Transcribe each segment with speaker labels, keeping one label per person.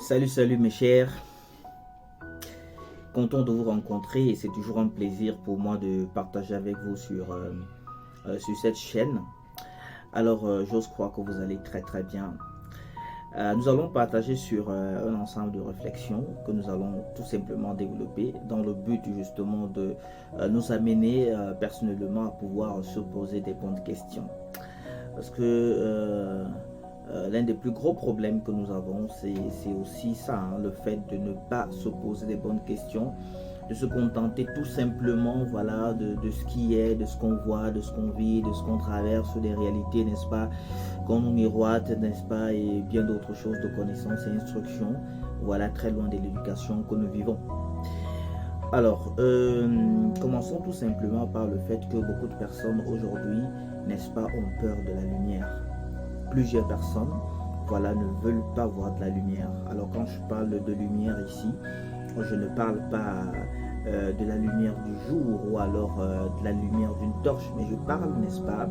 Speaker 1: Salut mes chers, content de vous rencontrer et c'est toujours un plaisir pour moi de partager avec vous sur cette chaîne. Alors j'ose croire que vous allez très bien. Nous allons partager sur un ensemble de réflexions que nous allons tout simplement développer dans le but justement de nous amener personnellement à pouvoir se poser des bonnes questions. Parce que l'un des plus gros problèmes que nous avons, c'est aussi ça, hein, le fait de ne pas se poser des bonnes questions, de se contenter tout simplement voilà, de ce qui est, de ce qu'on voit, de ce qu'on vit, de ce qu'on traverse, des réalités, n'est-ce pas, qu'on nous miroite, n'est-ce pas, et bien d'autres choses de connaissances et instructions, voilà, très loin de l'éducation que nous vivons. Alors, commençons tout simplement par le fait que beaucoup de personnes aujourd'hui, n'est-ce pas, ont peur de la lumière. Plusieurs personnes, voilà, ne veulent pas voir de la lumière. Alors quand je parle de lumière ici, je ne parle pas de la lumière du jour ou alors de la lumière d'une torche, mais je parle, n'est-ce pas,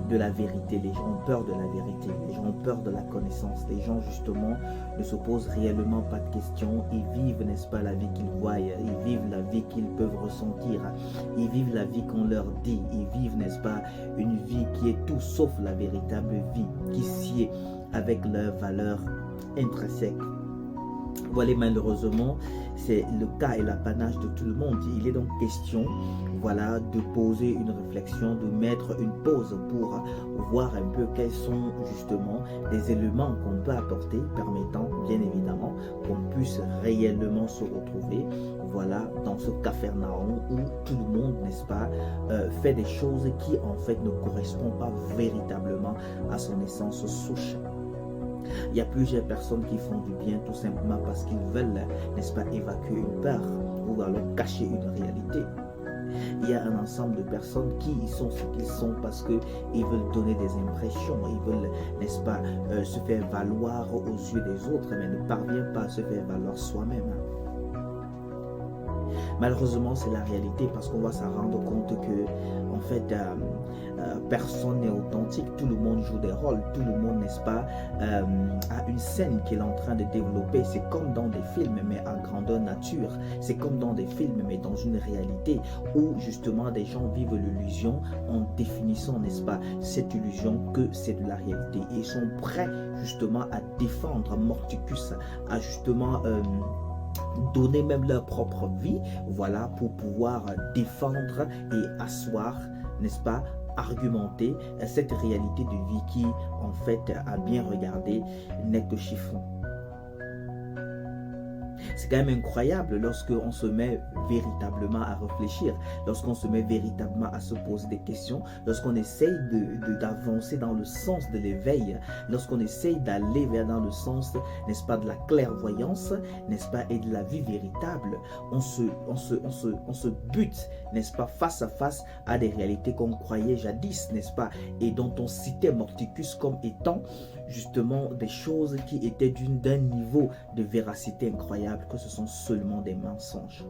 Speaker 1: de la vérité. Les gens ont peur de la vérité, les gens ont peur de la connaissance. Les gens justement ne se posent réellement pas de questions. Ils vivent, n'est-ce pas, la vie qu'ils voient, ils vivent la vie qu'ils peuvent ressentir, ils vivent la vie qu'on leur dit, ils vivent, n'est-ce pas, une vie qui est tout sauf la véritable vie, qui sied avec leurs valeurs intrinsèques. Voilà, malheureusement, c'est le cas et l'apanage de tout le monde. Il est donc question, voilà, de poser une réflexion, de mettre une pause pour voir un peu quels sont justement les éléments qu'on peut apporter permettant, bien évidemment, qu'on puisse réellement se retrouver, voilà, dans ce capharnaüm où tout le monde, n'est-ce pas, fait des choses qui en fait ne correspondent pas véritablement à son essence souche. Il y a plusieurs personnes qui font du bien tout simplement parce qu'ils veulent, n'est-ce pas, évacuer une peur ou alors cacher une réalité. Il y a un ensemble de personnes qui sont ce qu'ils sont parce qu'ils veulent donner des impressions, ils veulent, n'est-ce pas, se faire valoir aux yeux des autres, mais ne parviennent pas à se faire valoir soi-même. Malheureusement, c'est la réalité parce qu'on va s'en rendre compte que, en fait, personne n'est authentique. Tout le monde joue des rôles. Tout le monde, n'est-ce pas, a une scène qu'il est en train de développer. C'est comme dans des films, mais à grandeur nature. C'est comme dans des films, mais dans une réalité où, justement, des gens vivent l'illusion en définissant, n'est-ce pas, cette illusion que c'est de la réalité. Et ils sont prêts, justement, à défendre Morticus, à justement donner même leur propre vie, voilà, pour pouvoir défendre et asseoir, n'est-ce pas, argumenter cette réalité de vie qui, en fait, à bien regarder, n'est que chiffon. C'est quand même incroyable lorsqu'on se met véritablement à réfléchir, lorsqu'on se met véritablement à se poser des questions, lorsqu'on essaye d'avancer dans le sens de l'éveil, lorsqu'on essaye d'aller dans le sens, n'est-ce pas, de la clairvoyance, n'est-ce pas, et de la vie véritable. On se bute, n'est-ce pas, face à face à des réalités qu'on croyait jadis, n'est-ce pas, et dont on citait Morticus comme étant justement des choses qui étaient d'un niveau de véracité incroyable, que ce sont seulement des mensonges.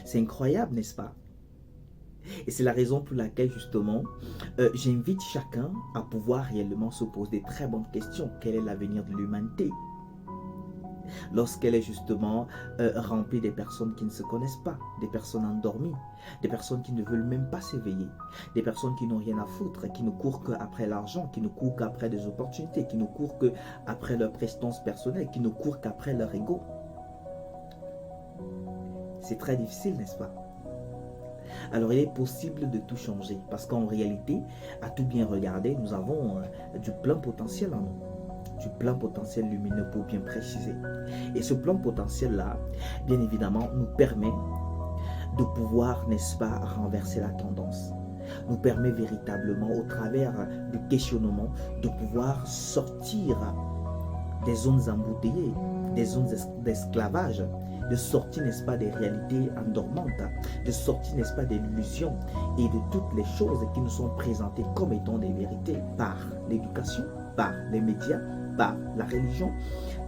Speaker 1: C'est incroyable, n'est-ce pas? Et c'est la raison pour laquelle justement j'invite chacun à pouvoir réellement se poser des très bonnes questions. Quel est l'avenir de l'humanité lorsqu'elle est justement remplie des personnes qui ne se connaissent pas, des personnes endormies, des personnes qui ne veulent même pas s'éveiller, des personnes qui n'ont rien à foutre, qui ne courent qu'après l'argent, qui ne courent qu'après des opportunités, qui ne courent qu'après leur prestance personnelle, qui ne courent qu'après leur ego. C'est très difficile, n'est-ce pas? Alors il est possible de tout changer parce qu'en réalité, à tout bien regarder, nous avons du plein potentiel en nous. Du plein potentiel lumineux pour bien préciser. Et ce plein potentiel-là, bien évidemment, nous permet de pouvoir, n'est-ce pas, renverser la tendance. Nous permet véritablement, au travers du questionnement, de pouvoir sortir des zones embouteillées, des zones d'esclavage, de sortir, n'est-ce pas, des réalités endormantes, de sortir, n'est-ce pas, des illusions et de toutes les choses qui nous sont présentées comme étant des vérités par l'éducation, par les médias, par la religion,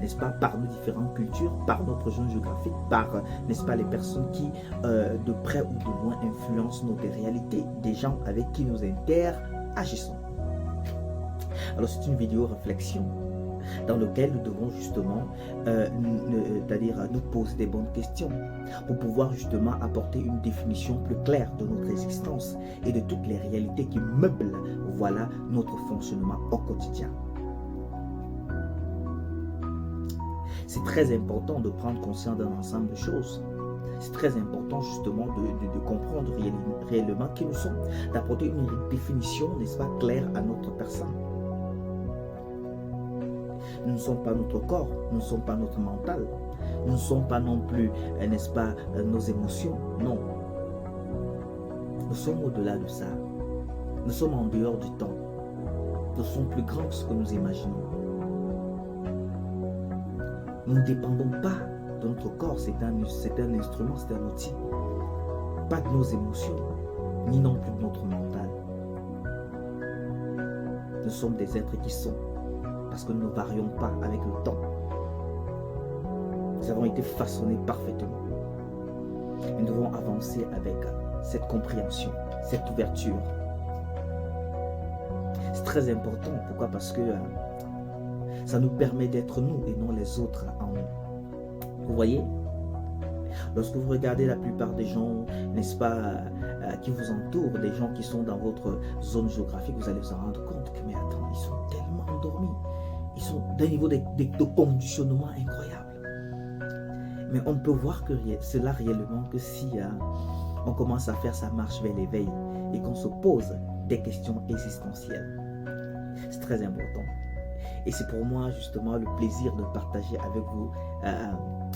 Speaker 1: n'est-ce pas, par nos différentes cultures, par notre zone géographique, par, n'est-ce pas, les personnes qui, de près ou de loin, influencent notre réalité, des gens avec qui nous interagissons. Alors, c'est une vidéo réflexion. dans lequel nous devons justement c'est-à-dire nous poser des bonnes questions pour pouvoir justement apporter une définition plus claire de notre existence et de toutes les réalités qui meublent, voilà, notre fonctionnement au quotidien. C'est très important de prendre conscience d'un ensemble de choses. C'est très important justement de comprendre réellement qui nous sommes, d'apporter une définition, n'est-ce pas, claire à notre personne. Nous ne sommes pas notre corps, nous ne sommes pas notre mental, nous ne sommes pas non plus, n'est-ce pas, nos émotions, non. Nous sommes au-delà de ça. Nous sommes en dehors du temps. Nous sommes plus grands que ce que nous imaginons. Nous ne dépendons pas de notre corps, c'est un instrument, c'est un outil. Pas de nos émotions, ni non plus de notre mental. Nous sommes des êtres qui sont, parce que nous ne varions pas avec le temps. Nous avons été façonnés parfaitement. Nous devons avancer avec cette compréhension, cette ouverture. C'est très important. Pourquoi? Parce que ça nous permet d'être nous et non les autres en nous. Vous voyez? Lorsque vous regardez la plupart des gens, n'est-ce pas, qui vous entourent, des gens qui sont dans votre zone géographique, vous allez vous en rendre compte que, mais attends, ils sont tellement endormis. Ils sont d'un niveau de conditionnement incroyable. Mais on ne peut voir que cela réellement que si on commence à faire sa marche vers l'éveil et qu'on se pose des questions existentielles. C'est très important. Et c'est pour moi justement le plaisir de partager avec vous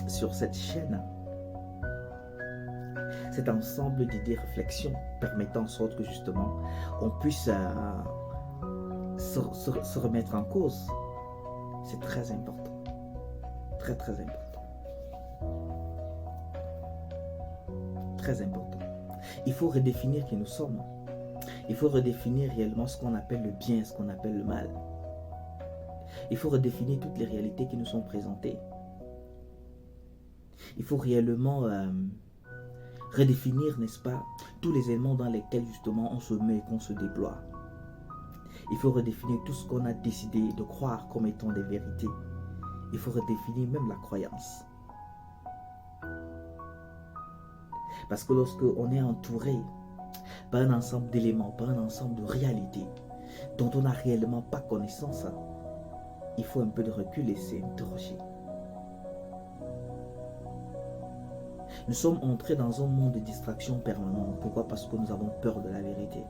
Speaker 1: sur cette chaîne cet ensemble d'idées, réflexions permettant en sorte que justement on puisse se remettre en cause. C'est très important. Très très important. Très important. Il faut redéfinir qui nous sommes. Il faut redéfinir réellement ce qu'on appelle le bien et ce qu'on appelle le mal. Il faut redéfinir toutes les réalités qui nous sont présentées. Il faut réellement redéfinir, n'est-ce pas, tous les éléments dans lesquels justement on se met et qu'on se déploie. Il faut redéfinir tout ce qu'on a décidé de croire comme étant des vérités. Il faut redéfinir même la croyance. Parce que lorsque on est entouré par un ensemble d'éléments, par un ensemble de réalités dont on n'a réellement pas connaissance, il faut un peu de recul et s'interroger. Nous sommes entrés dans un monde de distraction permanente. Pourquoi? Parce que nous avons peur de la vérité.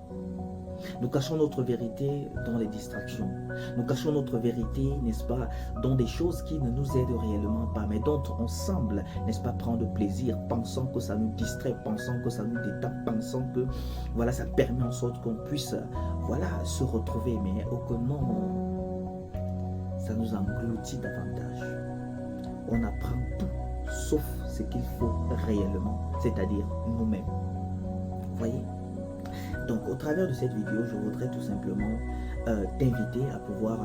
Speaker 1: Nous cachons notre vérité dans les distractions. Nous cachons notre vérité, n'est-ce pas, dans des choses qui ne nous aident réellement pas, mais dont on semble, n'est-ce pas, prendre plaisir, pensant que ça nous distrait, pensant que ça nous détend, pensant que, voilà, ça permet en sorte qu'on puisse, voilà, se retrouver. Mais aucunement, ça nous engloutit davantage. On apprend tout, sauf ce qu'il faut réellement, c'est-à-dire nous-mêmes. Vous voyez? Donc, au travers de cette vidéo, je voudrais tout simplement t'inviter à pouvoir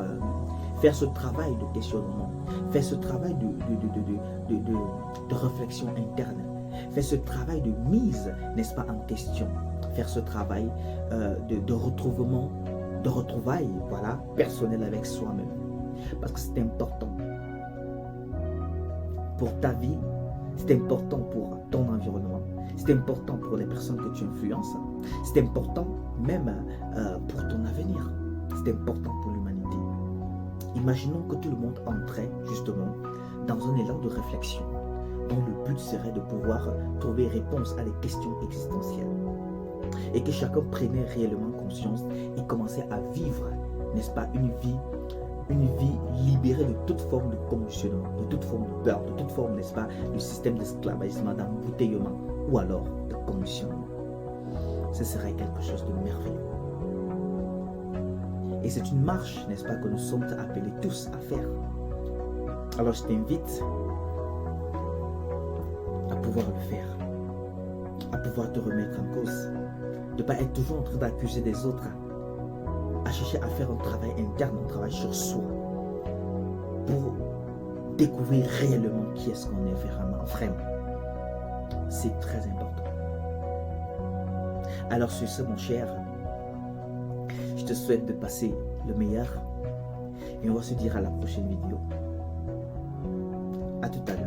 Speaker 1: faire ce travail de questionnement, faire ce travail de réflexion interne, faire ce travail de mise, n'est-ce pas, en question, faire ce travail de retrouvement, de retrouvailles, voilà, personnel avec soi-même. Parce que c'est important pour ta vie, c'est important pour ton environnement, c'est important pour les personnes que tu influences, c'est important même pour ton avenir, c'est important pour l'humanité. Imaginons que tout le monde entrait justement dans un élan de réflexion dont le but serait de pouvoir trouver réponse à des questions existentielles et que chacun prenait réellement conscience et commençait à vivre, n'est-ce pas, une vie libérée de toute forme de conditionnement, de toute forme de peur, de toute forme, n'est-ce pas, du système d'esclavagisme, d'embouteillement ou alors de conditionnement. Ce serait quelque chose de merveilleux. Et c'est une marche, n'est-ce pas, que nous sommes appelés tous à faire. Alors je t'invite à pouvoir le faire, à pouvoir te remettre en cause, de ne pas être toujours en train d'accuser des autres, à chercher à faire un travail interne, un travail sur soi, pour découvrir réellement qui est-ce qu'on est vraiment. C'est très important. Alors sur ce, mon cher, je te souhaite de passer le meilleur Et on va se dire à la prochaine vidéo. À tout à l'heure.